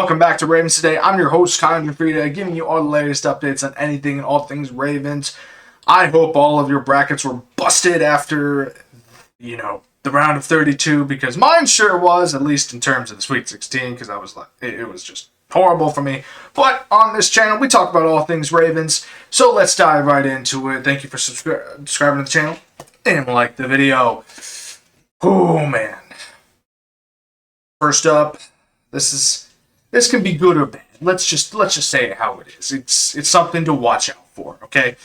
Welcome back to Ravens Today. I'm your host, Connor Gioffreda, giving you all the latest updates on anything and all things Ravens. I hope all of your brackets were busted after, the round of 32, because mine sure was, at least in terms of the Sweet 16, because it was just horrible for me. But on this channel, we talk about all things Ravens, so let's dive right into it. Thank you for subscribing to the channel and like the video. Oh, man. First up, this can be good or bad. Let's just say it how it is. It's something to watch out for, okay?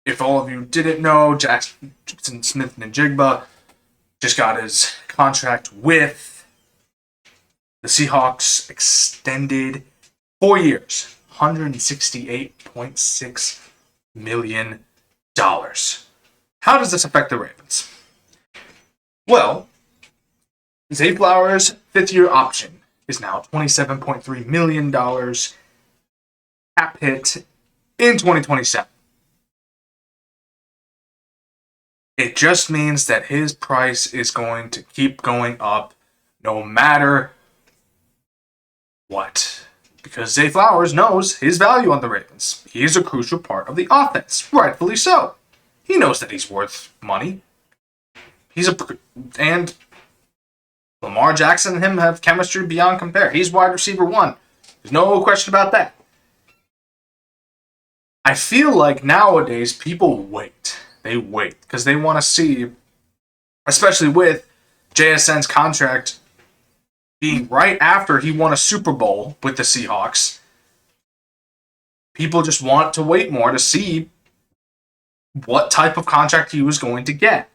If all of you didn't know, Jackson Smith-Njigba just got his contract with the Seahawks extended 4 years, $168.6 million. How does this affect the Ravens? Well, Zay Flowers' fifth-year option is now $27.3 million cap hit in 2027. It just means that his price is going to keep going up no matter what. Because Zay Flowers knows his value on the Ravens. He is a crucial part of the offense, rightfully so. He knows that he's worth money. And Lamar Jackson and him have chemistry beyond compare. He's wide receiver one. There's no question about that. I feel like nowadays people wait. They wait because they want to see, especially with JSN's contract being right after he won a Super Bowl with the Seahawks. People just want to wait more to see what type of contract he was going to get.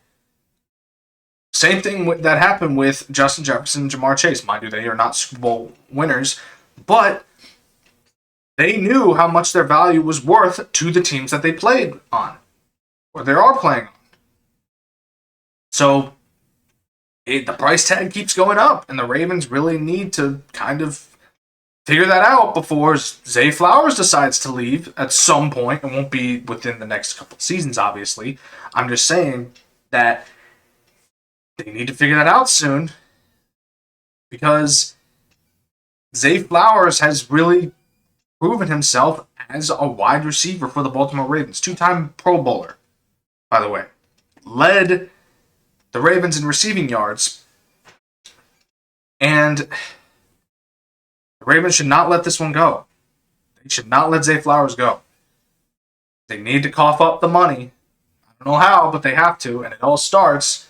Same thing that happened with Justin Jefferson and Jamar Chase. Mind you, they are not Super Bowl winners, but they knew how much their value was worth to the teams that they played on, or they are playing on. So the price tag keeps going up, and the Ravens really need to kind of figure that out before Zay Flowers decides to leave at some point. It won't be within the next couple of seasons, obviously. I'm just saying that they need to figure that out soon, because Zay Flowers has really proven himself as a wide receiver for the Baltimore Ravens. Two-time Pro Bowler, by the way. Led the Ravens in receiving yards. And the Ravens should not let this one go. They should not let Zay Flowers go. They need to cough up the money. I don't know how, but they have to. And it all starts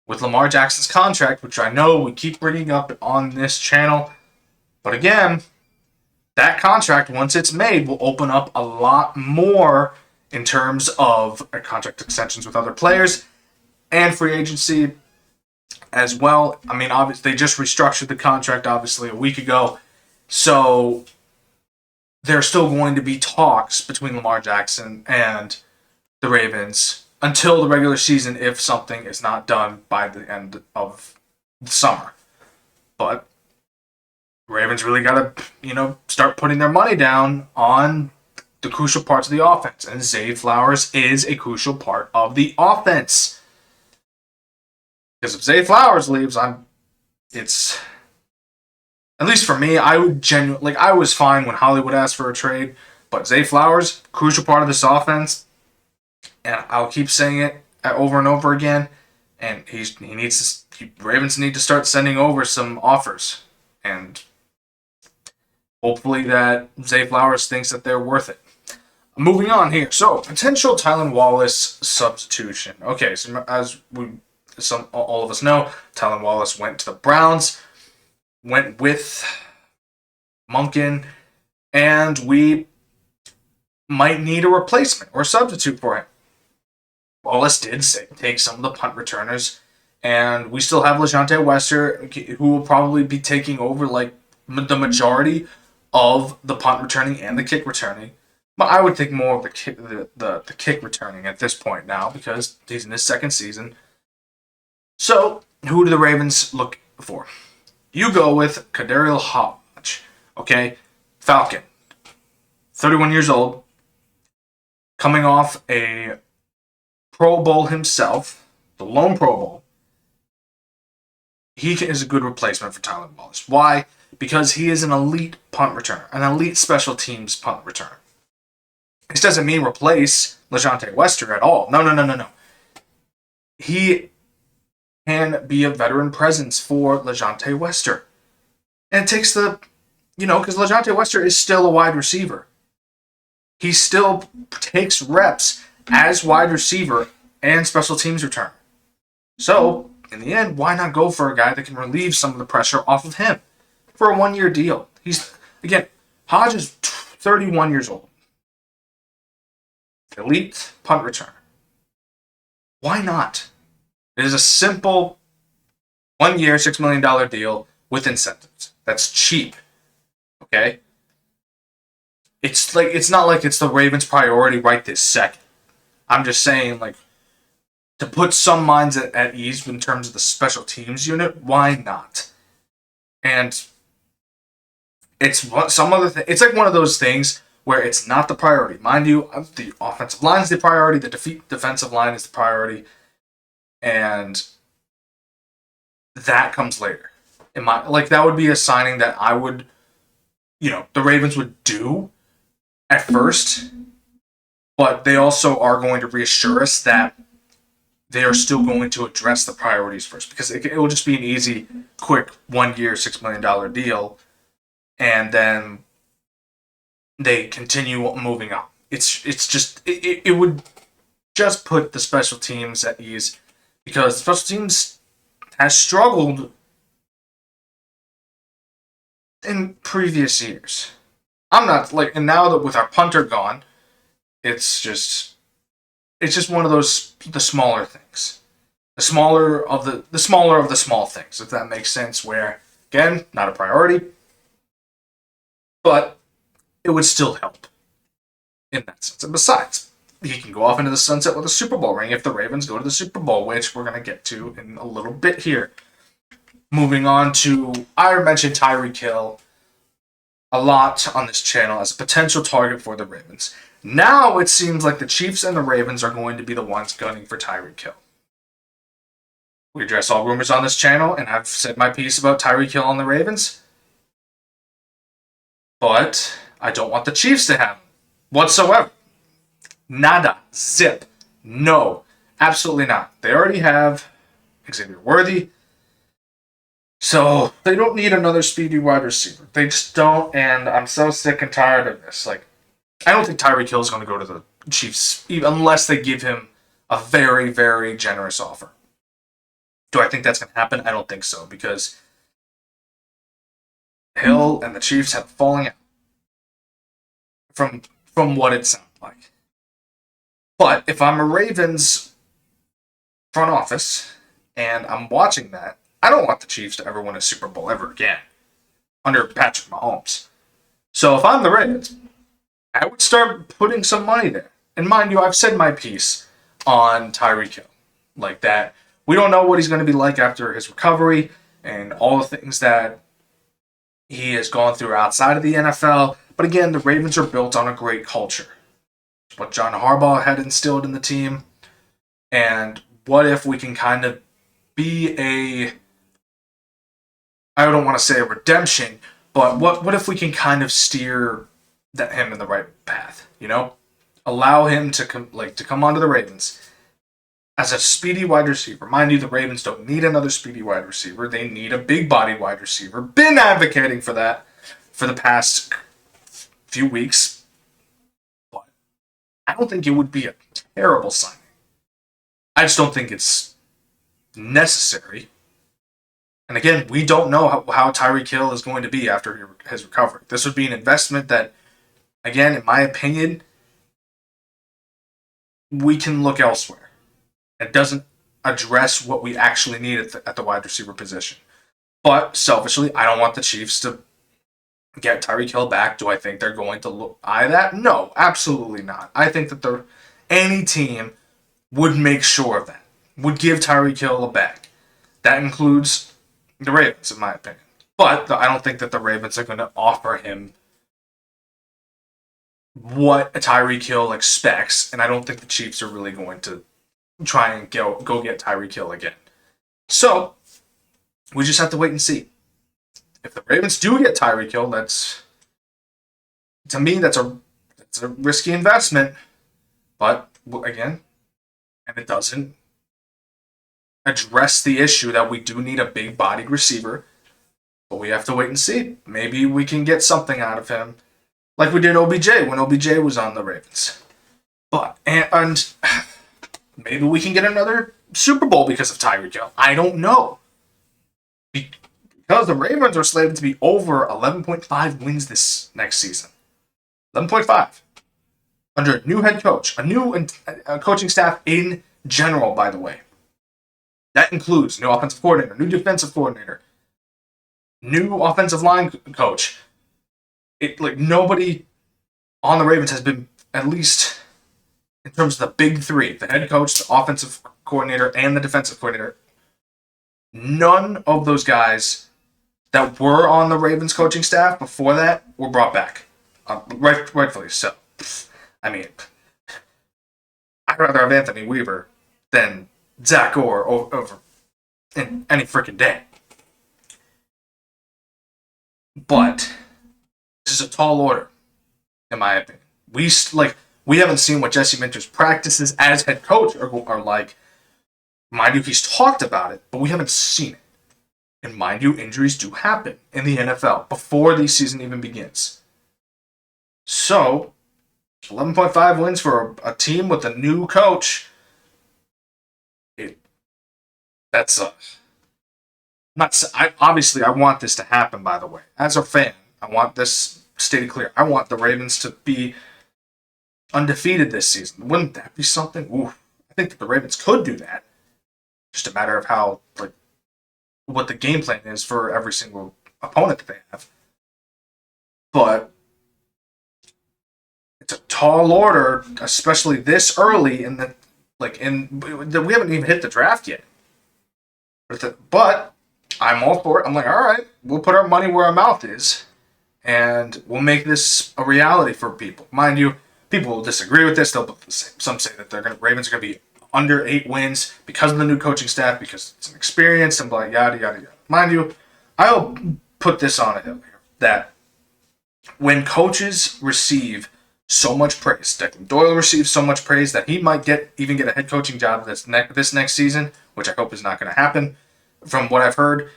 with Lamar Jackson's contract, which I know we keep bringing up on this channel. But again, that contract, once it's made, will open up a lot more in terms of contract extensions with other players and free agency as well. I mean, obviously, they just restructured the contract, obviously, a week ago. So there's still going to be talks between Lamar Jackson and the Ravens until the regular season, if something is not done by the end of the summer. But Ravens really got to, start putting their money down on the crucial parts of the offense. And Zay Flowers is a crucial part of the offense. Because if Zay Flowers leaves, it's, at least for me, I would I was fine when Hollywood asked for a trade. But Zay Flowers, crucial part of this offense. And I'll keep saying it over and over again. And Ravens need to start sending over some offers. And hopefully that Zay Flowers thinks that they're worth it. Moving on here. So, potential Tylan Wallace substitution. Okay, so as all of us know, Tylan Wallace went to the Browns, went with Monken, and we might need a replacement or a substitute for him. Wallace did take some of the punt returners, and we still have LeJounte Wester, who will probably be taking over the majority of the punt returning and the kick returning. But I would think more of the kick returning at this point now, because he's in his second season. So, who do the Ravens look for? You go with Kadarius Hodge, okay? Falcon, 31 years old, coming off a Pro Bowl himself, the lone Pro Bowl. He is a good replacement for Tylan Wallace. Why? because he is an elite punt returner, an elite special teams punt returner. This doesn't mean replace LeJohntay Wester at all. No. He can be a veteran presence for LeJohntay Wester. And it takes because LeJohntay Wester is still a wide receiver. He still takes reps as wide receiver and special teams return. So, in the end, why not go for a guy that can relieve some of the pressure off of him for a 1-year deal? Hodge is 31 years old. Elite punt returner. Why not? It is a simple 1-year, $6 million deal with incentives. That's cheap. Okay? It's not like it's the Ravens' priority right this second. I'm just saying, to put some minds at ease in terms of the special teams unit, why not? And it's some other thing. It's like one of those things where it's not the priority. Mind you, the offensive line is the priority, the defensive line is the priority, and that comes later. That would be a signing that I would, the Ravens would do at first, but they also are going to reassure us that they are still going to address the priorities first, because it will just be an easy, quick 1-year, $6 million deal, and then they continue moving on. It would just put the special teams at ease, because special teams has struggled in previous years. And now that with our punter gone, it's just one of those, the smaller things. The smaller of the small things, if that makes sense, where, again, not a priority, but it would still help in that sense. And besides, he can go off into the sunset with a Super Bowl ring if the Ravens go to the Super Bowl, which we're going to get to in a little bit here. Moving on to, I mentioned Tyreek Hill a lot on this channel as a potential target for the Ravens. Now it seems like the Chiefs and the Ravens are going to be the ones gunning for Tyreek Hill. We address all rumors on this channel, and I've said my piece about Tyreek Hill on the Ravens. But I don't want the Chiefs to have him whatsoever. Nada. Zip. No. Absolutely not. They already have Xavier Worthy. So they don't need another speedy wide receiver. They just don't, and I'm so sick and tired of this. I don't think Tyreek Hill is going to go to the Chiefs unless they give him a very, very generous offer. Do I think that's going to happen? I don't think so, because Hill and the Chiefs have falling out from what it sounds like. But if I'm a Ravens front office and I'm watching that, I don't want the Chiefs to ever win a Super Bowl ever again under Patrick Mahomes. So if I'm the Ravens, I would start putting some money there. And mind you, I've said my piece on Tyreek Hill. That we don't know what he's going to be like after his recovery and all the things that he has gone through outside of the NFL. But again, the Ravens are built on a great culture. It's what John Harbaugh had instilled in the team. And what if we can kind of be I don't want to say a redemption, but what if we can kind of steer him in the right path, Allow him to come onto the Ravens as a speedy wide receiver. Mind you, the Ravens don't need another speedy wide receiver. They need a big-bodied wide receiver. Been advocating for that for the past few weeks. But I don't think it would be a terrible signing. I just don't think it's necessary. And again, we don't know how Tyreek Hill is going to be after his recovery. This would be an investment that, again, in my opinion, we can look elsewhere. It doesn't address what we actually need at the wide receiver position. But selfishly, I don't want the Chiefs to get Tyreek Hill back. Do I think they're going to eye that? No, absolutely not. I think that any team would make sure of that, would give Tyreek Hill a bag. That includes the Ravens, in my opinion. But I don't think that the Ravens are going to offer him what Tyreek Hill expects, and I don't think the Chiefs are really going to try and go get Tyreek Hill again. So, we just have to wait and see. if the Ravens do get Tyreek Hill, to me that's a risky investment. But again, and it doesn't address the issue that we do need a big-bodied receiver. But we have to wait and see. Maybe we can get something out of him, like we did OBJ when OBJ was on the Ravens. But and maybe we can get another Super Bowl because of Tyreek Hill. I don't know. Because the Ravens are slated to be over 11.5 wins this next season. 11.5. Under a new head coach, a new coaching staff in general, by the way. That includes new offensive coordinator, new defensive coordinator, new offensive line coach. Nobody on the Ravens has been, at least in terms of the big three, the head coach, the offensive coordinator, and the defensive coordinator, none of those guys that were on the Ravens coaching staff before that were brought back. Rightfully so. I mean, I'd rather have Anthony Weaver than Zach Orr over in any freaking day. But this is a tall order, in my opinion. We haven't seen what Jesse Minter's practices as head coach are like. Mind you, he's talked about it, but we haven't seen it. And mind you, injuries do happen in the NFL before the season even begins. So, 11.5 wins for a team with a new coach. Obviously, I want this to happen, by the way. As a fan, I want this stated clear. I want the Ravens to be undefeated this season. Wouldn't that be something? Ooh, I think that the Ravens could do that. Just a matter of how, what the game plan is for every single opponent that they have. But it's a tall order, especially this early in the we haven't even hit the draft yet. But I'm all for it. I'm like, all right, we'll put our money where our mouth is, and we'll make this a reality for people. Mind you, people will disagree with this. Some say that Ravens are going to be under 8 wins because of the new coaching staff, because it's an experience, and blah, yada, yada, yada. Mind you, I'll put this on a hill here, that when coaches receive so much praise, Declan Doyle receives so much praise that he might even get a head coaching job this next season, which I hope is not going to happen. From what I've heard,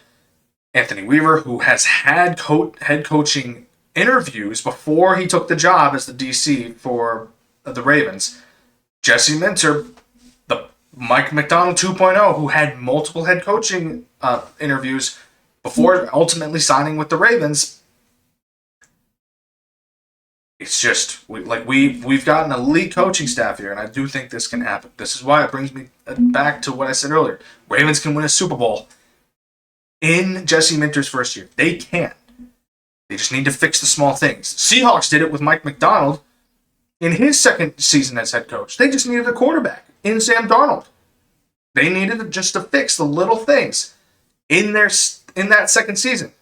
Anthony Weaver, who has had head coaching interviews before he took the job as the DC for the Ravens, Jesse Minter, the Mike McDonald 2.0, who had multiple head coaching interviews before ultimately signing with the Ravens. It's just we've got an elite coaching staff here, and I do think this can happen. This is why it brings me back to what I said earlier. Ravens can win a Super Bowl in Jesse Minter's first year. They can. They just need to fix the small things. Seahawks did it with Mike McDonald in his second season as head coach. They just needed a quarterback in Sam Darnold. They needed just to fix the little things in that second season.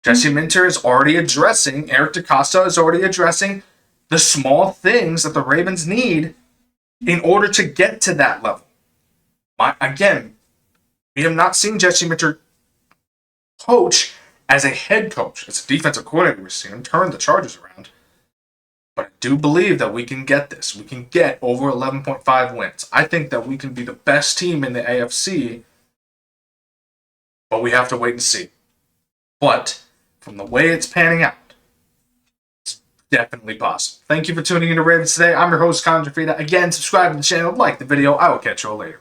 Jesse Minter is already addressing, Eric DeCosta is already addressing the small things that the Ravens need in order to get to that level. Again, we have not seen Jesse Minter coach as a head coach. As a defensive coordinator, we've seen him turn the Chargers around. But I do believe that we can get this. We can get over 11.5 wins. I think that we can be the best team in the AFC, but we have to wait and see. But from the way it's panning out, it's definitely possible. Thank you for tuning in to Ravens Today. I'm your host, Connor Gioffreda. Again, subscribe to the channel, like the video. I will catch you all later.